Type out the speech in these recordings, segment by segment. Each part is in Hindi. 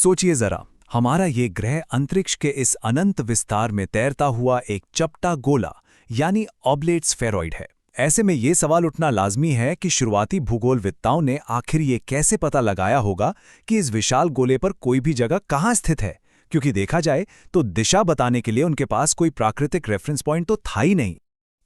सोचिए जरा, हमारा ये ग्रह अंतरिक्ष के इस अनंत विस्तार में तैरता हुआ एक चपटा गोला यानी ऑब्लेट स्फेरॉइड है। ऐसे में ये सवाल उठना लाजमी है कि शुरुआती भूगोलविद्ताओं ने आखिर ये कैसे पता लगाया होगा कि इस विशाल गोले पर कोई भी जगह कहाँ स्थित है, क्योंकि देखा जाए तो दिशा बताने के लिए उनके पास कोई प्राकृतिक रेफरेंस पॉइंट तो था ही नहीं।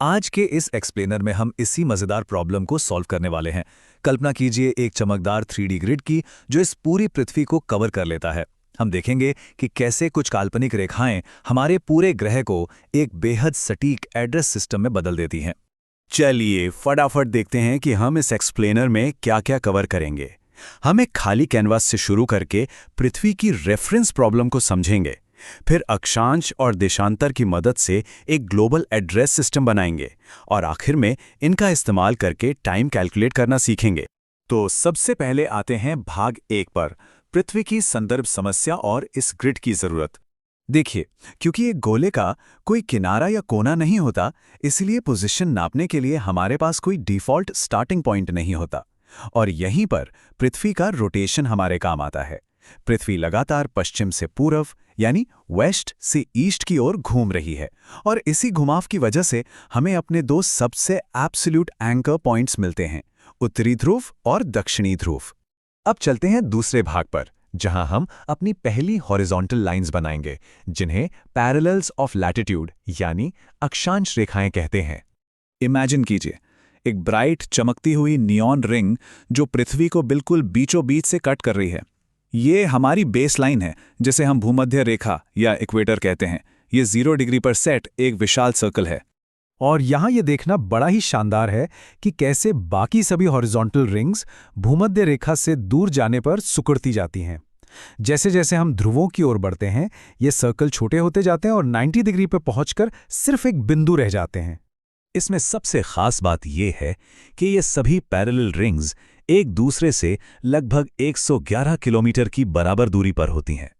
आज के इस एक्सप्लेनर में हम इसी मजेदार प्रॉब्लम को सॉल्व करने वाले हैं। कल्पना कीजिए एक चमकदार 3D ग्रिड की जो इस पूरी पृथ्वी को कवर कर लेता है। हम देखेंगे कि कैसे कुछ काल्पनिक रेखाएं हमारे पूरे ग्रह को एक बेहद सटीक एड्रेस सिस्टम में बदल देती हैं। चलिए फटाफट देखते हैं कि हम इस एक्सप्लेनर में क्या-क्या कवर करेंगे। हम एक खाली कैनवास से शुरू करके पृथ्वी की रेफरेंस प्रॉब्लम को समझेंगे, फिर अक्षांश और देशांतर की मदद से एक ग्लोबल एड्रेस सिस्टम बनाएंगे और आखिर में इनका इस्तेमाल करके टाइम कैलकुलेट करना सीखेंगे। तो सबसे पहले आते हैं भाग 1 पर, पृथ्वी की संदर्भ समस्या और इस ग्रिड की जरूरत। देखिए, क्योंकि एक गोले का कोई किनारा या कोना नहीं होता, इसलिए पोजीशन नापने के लिए हमारे पास कोई डिफ़ॉल्ट स्टार्टिंग पॉइंट नहीं होता और यहीं पर पृथ्वी का रोटेशन हमारे काम आता है। पृथ्वी लगातार पश्चिम से पूर्व यानी वेस्ट से ईस्ट की ओर घूम रही है और इसी घुमाव की वजह से हमें अपने दो सबसे एब्सोल्यूट एंकर पॉइंट्स मिलते हैं, उत्तरी ध्रुव और दक्षिणी ध्रुव। अब चलते हैं दूसरे भाग पर, जहां हम अपनी पहली हॉरिजॉन्टल लाइंस बनाएंगे, जिन्हें पैरेलल्स ऑफ लैटिट्यूड यानी अक्षांश रेखाएं कहते हैं। इमेजिन कीजिए एक ब्राइट चमकती हुई नियॉन रिंग जो पृथ्वी को बिल्कुल बीचों बीच से कट कर रही है। ये हमारी बेस लाइन है, जिसे हम भूमध्य रेखा या इक्वेटर कहते हैं। ये 0 डिग्री पर सेट एक विशाल सर्कल है। और यहाँ ये देखना बड़ा ही शानदार है कि कैसे बाकी सभी हॉरिजॉन्टल रिंग्स भूमध्य रेखा से दूर जाने पर सिकुड़ती जाती हैं। जैसे जैसे हम ध्रुवों की ओर बढ़ते हैं, ये सर्कल छोटे होते जाते हैं और 90 डिग्री पर पहुंचकर सिर्फ एक बिंदु रह जाते हैं। इसमें सबसे खास बात यह है कि ये सभी पैरेलल रिंग्स एक दूसरे से लगभग 111 किलोमीटर की बराबर दूरी पर होती हैं।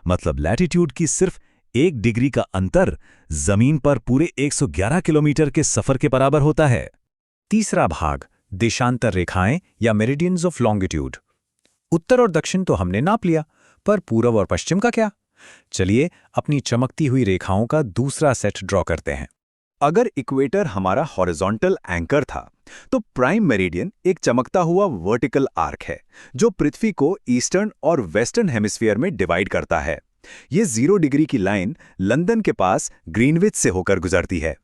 मतलब लैटिट्यूड की सिर्फ 1 डिग्री का अंतर जमीन पर पूरे 111 किलोमीटर के सफर के बराबर होता है। तीसरा भाग, देशांतर रेखाएं या मेरिडियंस ऑफ लॉन्गिट्यूड। उत्तर और दक्षिण तो हमने नाप लिया, पर पूर्व और पश्चिम का क्या? चलिए अपनी चमकती हुई रेखाओं का दूसरा सेट ड्रॉ करते हैं। अगर इक्वेटर हमारा हॉरिजॉन्टल एंकर था, तो प्राइम मेरिडियन एक चमकता हुआ वर्टिकल आर्क है जो पृथ्वी को ईस्टर्न और वेस्टर्न हेमिस्फीयर में डिवाइड करता है। ये 0 डिग्री की लाइन लंदन के पास ग्रीनविच से होकर गुजरती है।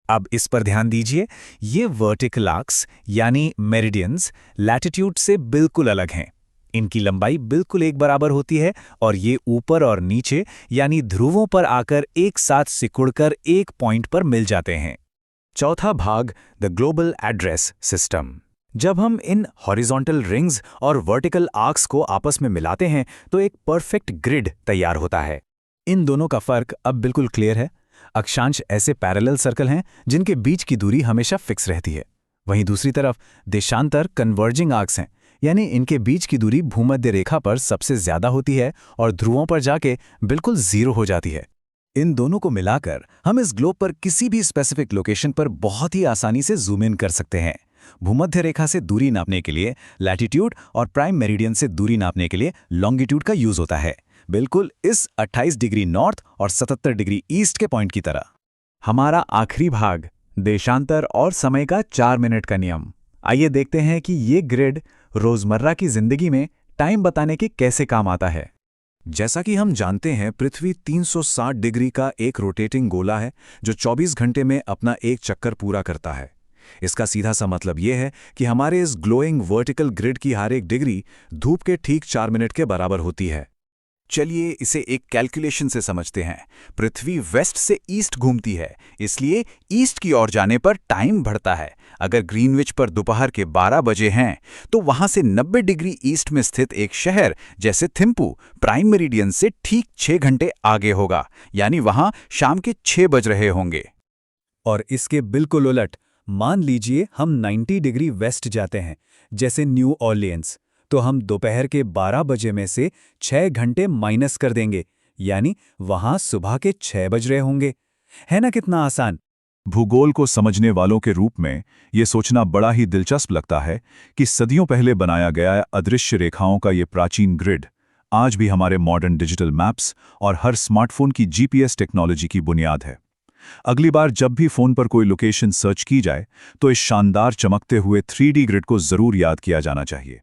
अब इस पर ध्यान दीजिए, ये वर्टिकल आर्क्स यानी मेरिडियंस लैटिट्यूड से बिल्कुल अलग हैं। इनकी लंबाई बिल्कुल एक बराबर होती है और ये ऊपर और नीचे यानी ध्रुवों पर आकर एक साथ सिकुड़कर एक पॉइंट पर मिल जाते हैं। चौथा भाग, द ग्लोबल एड्रेस सिस्टम। जब हम इन हॉरिजॉन्टल रिंग्स और वर्टिकल आर्क्स को आपस में मिलाते हैं तो एक परफेक्ट ग्रिड तैयार होता है। इन दोनों का फर्क अब बिल्कुल क्लियर है। अक्षांश ऐसे पैरेलल सर्कल हैं जिनके बीच की दूरी हमेशा फिक्स रहती है। वहीं दूसरी तरफ देशांतर कन्वर्जिंग आर्क्स हैं, यानी इनके बीच की दूरी भूमध्य रेखा पर सबसे ज्यादा होती है और ध्रुवों पर जाके बिल्कुल 0 हो जाती है। इन दोनों को मिलाकर हम इस ग्लोब पर किसी भी स्पेसिफिक लोकेशन पर बहुत ही आसानी से जूम इन कर सकते हैं। भूमध्य रेखा से दूरी नापने के लिए लैटिट्यूड और प्राइम मेरिडियन से दूरी नापने के लिए लॉन्गिट्यूड का यूज होता है, बिल्कुल इस 28 डिग्री नॉर्थ और 77 डिग्री ईस्ट के पॉइंट की तरह। हमारा आखिरी भाग, देशांतर और समय का 4 मिनट का नियम। आइए देखते हैं कि ये ग्रिड रोजमर्रा की जिंदगी में टाइम बताने के कैसे काम आता है। जैसा कि हम जानते हैं, पृथ्वी 360 डिग्री का एक रोटेटिंग गोला है जो 24 घंटे में अपना एक चक्कर पूरा करता है। इसका सीधा सा मतलब यह है कि हमारे इस ग्लोइंग वर्टिकल ग्रिड की हर एक डिग्री धूप के ठीक 4 मिनट के बराबर होती है। चलिए इसे एक कैलकुलेशन से समझते हैं। पृथ्वी वेस्ट से ईस्ट घूमती है, इसलिए ईस्ट की ओर जाने पर टाइम बढ़ता है। अगर ग्रीनविच पर दोपहर के 12 बजे हैं, तो वहां से 90 डिग्री ईस्ट में स्थित एक शहर जैसे थिम्पू प्राइम मेरिडियन से ठीक 6 घंटे आगे होगा, यानी वहां शाम के 6 बज रहे होंगे। और इसके बिल्कुल उलट, मान लीजिए हम 90 डिग्री वेस्ट जाते हैं, जैसे न्यू ऑरलियंस, तो हम दोपहर के 12 बजे में से 6 घंटे माइनस कर देंगे, यानी वहां सुबह के 6 बज रहे होंगे। है ना कितना आसान? भूगोल को समझने वालों के रूप में ये सोचना बड़ा ही दिलचस्प लगता है कि सदियों पहले बनाया गया अदृश्य रेखाओं का ये प्राचीन ग्रिड आज भी हमारे मॉडर्न डिजिटल मैप्स और हर स्मार्टफोन की जीपीएस टेक्नोलॉजी की बुनियाद है। अगली बार जब भी फोन पर कोई लोकेशन सर्च की जाए तो इस शानदार चमकते हुए 3D ग्रिड को जरूर याद किया जाना चाहिए।